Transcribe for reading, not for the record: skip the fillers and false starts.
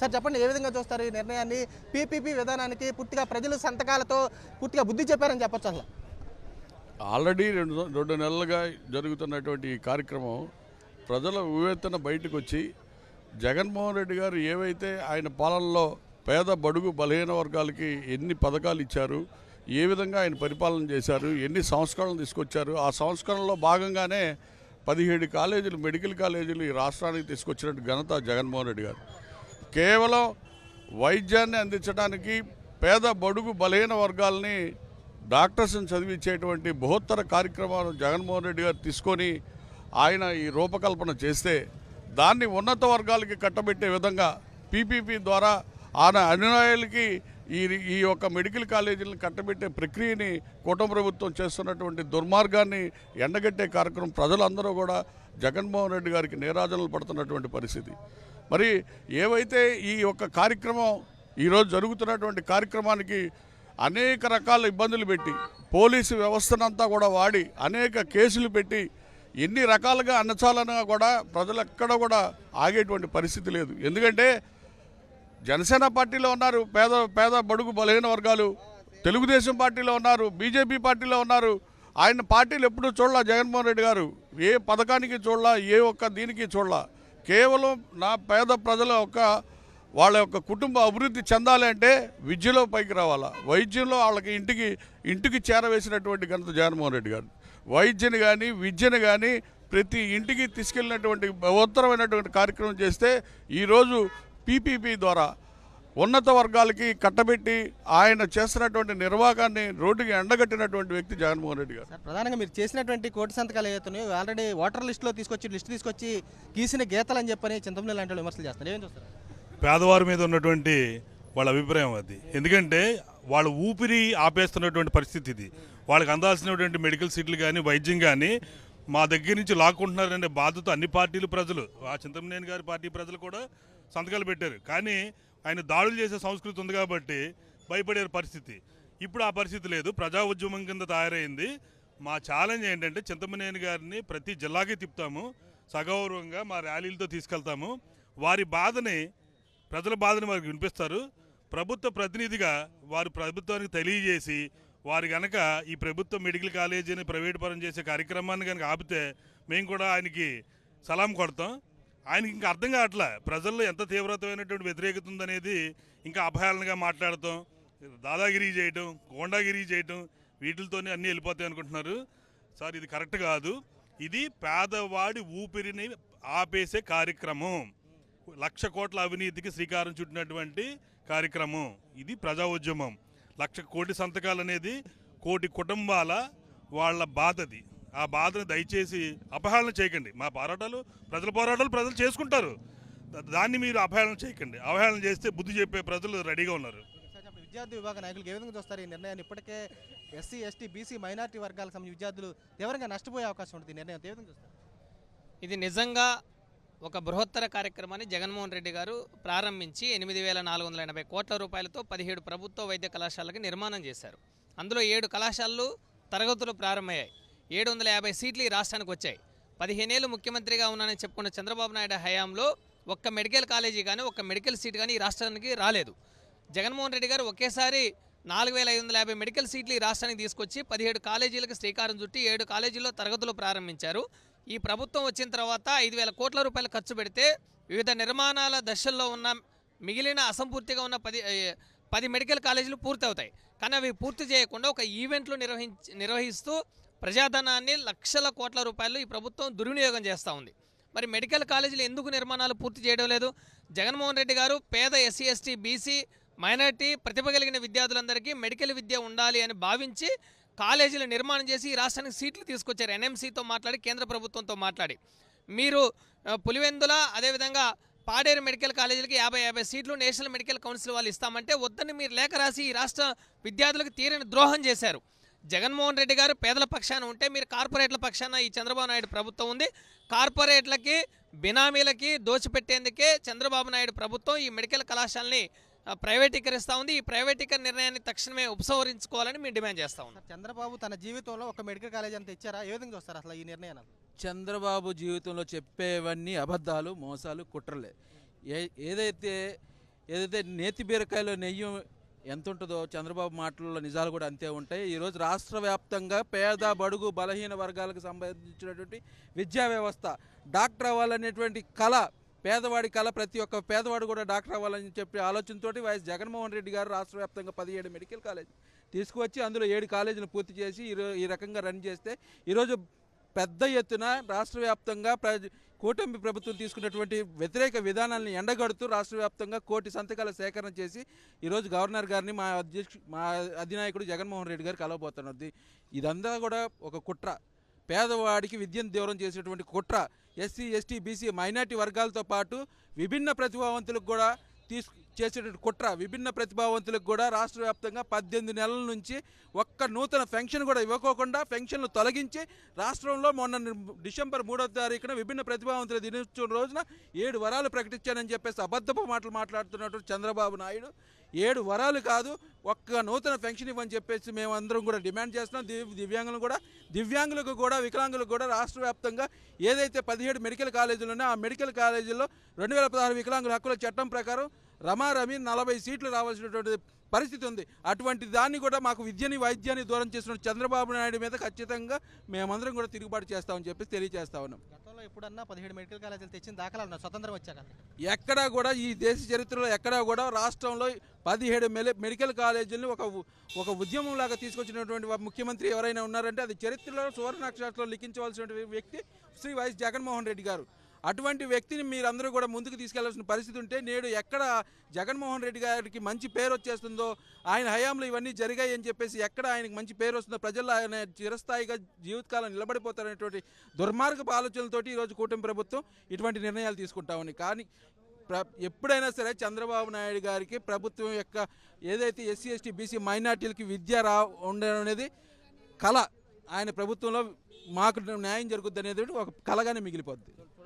Sir చెప్పండి, ఏ విధంగా చూస్తారు ఈ నిర్ణయాన్ని? పీపీపీ విధానానికి పూర్తిగా ప్రజలు సంతకాలతో పూర్తిగా బుద్ధి చెప్పారని చెప్పొచ్చు. అసలు ఆల్రెడీ రెండు నెలలుగా జరుగుతున్నటువంటి ఈ కార్యక్రమం ప్రజల వివేచన బయటకు వచ్చి జగన్మోహన్ రెడ్డి గారు ఏవైతే ఆయన పాలనలో పేద బడుగు బలహీన వర్గాలకి ఎన్ని పథకాలు ఇచ్చారు, ఏ విధంగా ఆయన పరిపాలన చేశారు, ఎన్ని సంస్కరణలు తీసుకొచ్చారు, ఆ సంస్కరణలో భాగంగానే 17 కాలేజీలు మెడికల్ కాలేజీలు ఈ రాష్ట్రానికి తీసుకొచ్చినట్టు ఘనత జగన్మోహన్ రెడ్డి గారు. కేవలం వైద్యాన్ని అందించడానికి పేద బడుగు బలహీన వర్గాలని డాక్టర్స్ని చదివించేటువంటి బృహత్తర కార్యక్రమాలు జగన్మోహన్ రెడ్డి గారు తీసుకొని ఆయన ఈ రూపకల్పన చేస్తే దాన్ని ఉన్నత వర్గాలకి కట్టబెట్టే విధంగా పీపీపీ ద్వారా ఆయన అనుయాయులకి ఈ యొక్క మెడికల్ కాలేజీలను కట్టబెట్టే ప్రక్రియని కూటమి ప్రభుత్వం చేస్తున్నటువంటి దుర్మార్గాన్ని ఎండగట్టే కార్యక్రమం ప్రజలందరూ కూడా జగన్మోహన్ రెడ్డి గారికి నీరాజనలు పడుతున్నటువంటి పరిస్థితి. మరి ఏవైతే ఈ యొక్క కార్యక్రమం ఈరోజు జరుగుతున్నటువంటి కార్యక్రమానికి అనేక రకాల ఇబ్బందులు పెట్టి పోలీసు వ్యవస్థనంతా కూడా వాడి అనేక కేసులు పెట్టి ఎన్ని రకాలుగా అన్నచాలన్నా కూడా ప్రజలు ఎక్కడ కూడా ఆగేటువంటి పరిస్థితి లేదు. ఎందుకంటే జనసేన పార్టీలో ఉన్నారు పేద బడుగు బలహీన వర్గాలు, తెలుగుదేశం పార్టీలో ఉన్నారు, బీజేపీ పార్టీలో ఉన్నారు. ఆయన పార్టీలు ఎప్పుడూ చూడలా జగన్మోహన్ రెడ్డి గారు, ఏ పథకానికి చూడలా, ఏ ఒక్క దీనికి చూడలా. కేవలం నా పేద ప్రజల వాళ్ళ యొక్క కుటుంబ అభివృద్ధి చెందాలి అంటే విద్యలో పైకి రావాలా, వైద్యంలో వాళ్ళకి ఇంటికి చేరవేసినటువంటి ఘనత జగన్మోహన్ రెడ్డి గారు. వైద్యని కానీ విద్యను కానీ ప్రతి ఇంటికి తీసుకెళ్ళినటువంటి బృహత్తరమైనటువంటి కార్యక్రమం చేస్తే ఈరోజు పీపీపీ ద్వారా ఉన్నత వర్గాలకి కట్టబెట్టి ఆయన చేస్తున్నటువంటి నిర్వాహాన్ని రోడ్డుకి ఎండగట్టినటువంటి వ్యక్తి జగన్మోహన్ రెడ్డి గారు. ప్రధానంగా మీరు చేసినటువంటి కోటి సంతకాలు ఏవైతున్నాయో ఆల్రెడీ ఓటర్ లిస్టులో లిస్టు తీసుకొచ్చి గీసిన గీతలని చెప్పని చింతమనేని లాంటి విమర్శలు చేస్తారు. ఏం చూస్తారు? పేదవారి మీద ఉన్నటువంటి వాళ్ళ అభిప్రాయం అది. ఎందుకంటే వాళ్ళ ఊపిరి ఆపేస్తున్నటువంటి పరిస్థితి ఇది. వాళ్ళకి అందాల్సినటువంటి మెడికల్ సీట్లు కానీ వైద్యం కానీ మా దగ్గర నుంచి లాక్కుంటున్నారనే బాధతో అన్ని పార్టీలు ప్రజలు, ఆ చింతమనేని గారి పార్టీ ప్రజలు కూడా సంతకాలు పెట్టారు. కానీ ఆయన దాడులు చేసే సంస్కృతి ఉంది కాబట్టి భయపడే పరిస్థితి. ఇప్పుడు ఆ పరిస్థితి లేదు, ప్రజా ఉద్యమం కింద తయారైంది. మా ఛాలెంజ్ ఏంటంటే చింతమనేని గారిని ప్రతి జిల్లాకి తిప్పుతాము, సగౌరవంగా మా ర్యాలీలతో తీసుకెళ్తాము. వారి బాధని, ప్రజల బాధని వారికి వినిపిస్తారు. ప్రభుత్వ ప్రతినిధిగా వారు ప్రభుత్వానికి తెలియజేసి వారు కనుక ఈ ప్రభుత్వ మెడికల్ కాలేజీని ప్రైవేట్ పరం చేసే కార్యక్రమాన్ని కనుక ఆపితే మేము కూడా ఆయనకి సలాం కొడతాం. ఆయనకి ఇంకా అర్థం కావట్లే ప్రజల్లో ఎంత తీవ్రతమైనటువంటి వ్యతిరేకత ఉందనేది. ఇంకా అభయాలనగా మాట్లాడటం, దాదాగిరి చేయటం, గోండాగిరి చేయటం, వీటితోనే అన్నీ వెళ్ళిపోతాయి అనుకుంటున్నారు. సార్, ఇది కరెక్ట్ కాదు. ఇది పేదవాడి ఊపిరిని ఆపేసే కార్యక్రమం, 1,00,000 కోట్ల అవినీతికి శ్రీకారం చుట్టినటువంటి కార్యక్రమం. ఇది ప్రజా ఉద్యమం. 1,00,000 కోటి సంతకాలు అనేది కోటి కుటుంబాల వాళ్ళ బాధది. ఆ బాధను దయచేసి అపహేళన చేయకండి. మా పోరాటాలు ప్రజల పోరాటాలు ప్రజలు చేసుకుంటారు, దాన్ని మీరు అపహేళన చేయకండి. అవహేళన చేస్తే బుద్ధి చెప్పే ప్రజలు రెడీగా ఉన్నారు. విద్యార్థి విభాగ నాయకులు ఏ విధంగా చూస్తారు ఈ నిర్ణయాన్ని? ఇప్పటికే ఎస్సీ, ఎస్టీ, బీసీ, మైనార్టీ వర్గాలకు సంబంధించిన విద్యార్థులు తీవ్రంగా నష్టపోయే అవకాశం ఉంటుంది. ఈ నిర్ణయం ఏ విధంగా చూస్తారు? ఇది నిజంగా ఒక బృహత్తర కార్యక్రమాన్ని జగన్మోహన్ రెడ్డి గారు ప్రారంభించి 8,480 కోట్ల రూపాయలతో 17 ప్రభుత్వ వైద్య కళాశాలకి నిర్మాణం చేశారు. అందులో 7 కళాశాలలు తరగతులు ప్రారంభమయ్యాయి. 750 సీట్లు ఈ రాష్ట్రానికి వచ్చాయి. 15 ఏళ్ళు ముఖ్యమంత్రిగా ఉన్నానని చెప్పుకున్న చంద్రబాబు నాయుడు హయాంలో ఒక్క మెడికల్ కాలేజీ కానీ ఒక్క మెడికల్ సీట్ కానీ ఈ రాష్ట్రానికి రాలేదు. జగన్మోహన్ రెడ్డి గారు ఒకేసారి 4,550 మెడికల్ సీట్లు ఈ రాష్ట్రానికి తీసుకొచ్చి 17 కాలేజీలకు శ్రీకారం చుట్టి 7 కాలేజీల్లో తరగతులు ప్రారంభించారు. ఈ ప్రభుత్వం వచ్చిన తర్వాత 5,000 కోట్ల రూపాయలు ఖర్చు పెడితే వివిధ నిర్మాణాల దశల్లో ఉన్న మిగిలిన అసంపూర్తిగా ఉన్న 10 మెడికల్ కాలేజీలు పూర్తవుతాయి. కానీ అవి పూర్తి చేయకుండా ఒక ఈవెంట్లు నిర్వహిస్తూ ప్రజాధనాన్ని 1,00,000 కోట్ల రూపాయలు ఈ ప్రభుత్వం దుర్వినియోగం చేస్తూ ఉంది. మరి మెడికల్ కాలేజీలు ఎందుకు నిర్మాణాలు పూర్తి చేయడం లేదు? జగన్మోహన్ రెడ్డి గారు పేద ఎస్సీ, ఎస్టీ, బీసీ, మైనార్టీ, ప్రతిభ కలిగిన విద్యార్థులందరికీ మెడికల్ విద్య ఉండాలి అని భావించి కాలేజీలు నిర్మాణం చేసి ఈ రాష్ట్రానికి సీట్లు తీసుకొచ్చారు. ఎన్ఎంసీతో మాట్లాడి, కేంద్ర ప్రభుత్వంతో మాట్లాడి. మీరు పులివెందుల, అదేవిధంగా పాడేరు మెడికల్ కాలేజీలకి 50 సీట్లు నేషనల్ మెడికల్ కౌన్సిల్ వాళ్ళు ఇస్తామంటే వద్దని మీరు లేఖ రాసి ఈ రాష్ట్ర విద్యార్థులకు తీరని ద్రోహం చేశారు. జగన్మోహన్ రెడ్డి గారు పేదల పక్షాన ఉంటే మీరు కార్పొరేట్ల పక్షాన ఈ చంద్రబాబు నాయుడు ప్రభుత్వం ఉంది. కార్పొరేట్లకి, బినామీలకి దోచిపెట్టేందుకే చంద్రబాబు నాయుడు ప్రభుత్వం ఈ మెడికల్ కళాశాలని ప్రైవేటీకరిస్తూ ఉంది. ఈ ప్రైవేటీకరణ నిర్ణయాన్ని తక్షణమే ఉపసంహరించుకోవాలని మేము డిమాండ్ చేస్తా ఉన్నాం. చంద్రబాబు తన జీవితంలో ఒక మెడికల్ కాలేజ్ అంత ఇచ్చారా? ఏ విధంగా చూస్తారు అసలు ఈ నిర్ణయాన్ని? చంద్రబాబు జీవితంలో చెప్పేవన్నీ అబద్ధాలు, మోసాలు, కుట్రలే. ఏదైతే ఏదైతే నేతి బీరకాయలో నెయ్యి ఎంత ఉంటుందో చంద్రబాబు మాటల్లో నిజాలు కూడా అంతే ఉంటాయి. ఈరోజు రాష్ట్ర వ్యాప్తంగా పేద బడుగు బలహీన వర్గాలకు సంబంధించినటువంటి విద్యా వ్యవస్థ డాక్టర్ అవ్వాలనేటువంటి కళ, పేదవాడి కళ, ప్రతి ఒక్క పేదవాడు కూడా డాక్టర్ అవ్వాలని చెప్పి ఆలోచనతోటి వైఎస్ జగన్మోహన్ రెడ్డి గారు రాష్ట్ర వ్యాప్తంగా 17 మెడికల్ కాలేజ్ తీసుకువచ్చి అందులో 7 కాలేజీలు పూర్తి చేసి ఈ రకంగా రన్ చేస్తే ఈరోజు పెద్ద ఎత్తున రాష్ట్ర వ్యాప్తంగా కూటమి ప్రభుత్వం తీసుకున్నటువంటి వ్యతిరేక విధానాలను ఎండగడుతూ రాష్ట్ర వ్యాప్తంగా 1 కోటి సంతకాల సేకరణ చేసి ఈరోజు గవర్నర్ గారిని మా అధినాయకుడు జగన్మోహన్ రెడ్డి గారు కలవబోతున్నది. ఇదంతా కూడా ఒక కుట్ర, పేదవాడికి విద్యను దూరం చేసేటువంటి కుట్ర. ఎస్సీ, ఎస్టీ, బీసీ, మైనార్టీ వర్గాలతో పాటు విభిన్న ప్రతిభావంతులకు కూడా చేసేటువంటి కుట్ర. విభిన్న ప్రతిభావంతులకు కూడా రాష్ట్ర వ్యాప్తంగా 18 నెలల నుంచి ఒక్క నూతన పెన్షన్ కూడా ఇవ్వకోకుండా పెన్షన్లు తొలగించి రాష్ట్రంలో మొన్న డిసెంబర్ 3వ తారీఖున విభిన్న ప్రతిభావంతుల దినోత్సవం రోజున 7 వరాలు ప్రకటించానని చెప్పేసి అబద్ధపు మాటలు మాట్లాడుతున్నటువంటి చంద్రబాబు నాయుడు 7 వరాలు కాదు, ఒక్క నూతన పెన్షన్ ఇవ్వని చెప్పేసి మేమందరం కూడా డిమాండ్ చేస్తున్నాం. దివ్యాంగులకు కూడా వికలాంగులకు కూడా రాష్ట్ర వ్యాప్తంగా ఏదైతే 17 మెడికల్ కాలేజీలు ఉన్నాయో ఆ మెడికల్ కాలేజీల్లో 2016 వికలాంగుల హక్కుల చట్టం ప్రకారం రమారమి 40 సీట్లు రావాల్సినటువంటి పరిస్థితి ఉంది. అటువంటి దాన్ని కూడా మాకు విద్యని వైద్యాన్ని దూరం చేసిన చంద్రబాబు నాయుడు మీద ఖచ్చితంగా మేమందరం కూడా తిరుగుబాటు చేస్తామని చెప్పేసి తెలియజేస్తా ఉన్నాం. గతంలో ఎప్పుడన్నా 17 మెడికల్ కాలేజీలు తెచ్చిన దాఖలాలు ఉన్నాయి స్వతంత్రం వచ్చాక? ఎక్కడా కూడా ఈ దేశ చరిత్రలో ఎక్కడా కూడా రాష్ట్రంలో 17 మెడికల్ కాలేజీలను ఒక ఉద్యమంలాగా తీసుకొచ్చినటువంటి ముఖ్యమంత్రి ఎవరైనా ఉన్నారంటే అది చరిత్రలో సువర్ణాక్షరాలతో లిఖించవలసిన వ్యక్తి శ్రీ వైఎస్ జగన్మోహన్ రెడ్డి గారు. అటువంటి వ్యక్తిని మీరందరూ కూడా ముందుకు తీసుకెళ్లాల్సిన పరిస్థితి ఉంటే నేడు ఎక్కడ జగన్మోహన్ రెడ్డి గారికి మంచి పేరు వచ్చేస్తుందో, ఆయన హయాంలో ఇవన్నీ జరిగాయి అని చెప్పేసి ఎక్కడ ఆయనకు మంచి పేరు వస్తుందో, ప్రజల్లో ఆయన చిరస్థాయిగా జీవితకాలం నిలబడిపోతారనేటువంటి దుర్మార్గపు ఆలోచనలతోటి ఈరోజు కూటమి ప్రభుత్వం ఇటువంటి నిర్ణయాలు తీసుకుంటా ఉంది. కానీ ఎప్పుడైనా సరే చంద్రబాబు నాయుడు గారికి ప్రభుత్వం యొక్క ఏదైతే ఎస్సీ, ఎస్టీ, బీసీ, మైనార్టీలకి విద్య ఉండడం అనేది కళ. ఆయన ప్రభుత్వంలో మాకు న్యాయం జరుగుద్ది అనేది ఒక కళగానే మిగిలిపోద్ది.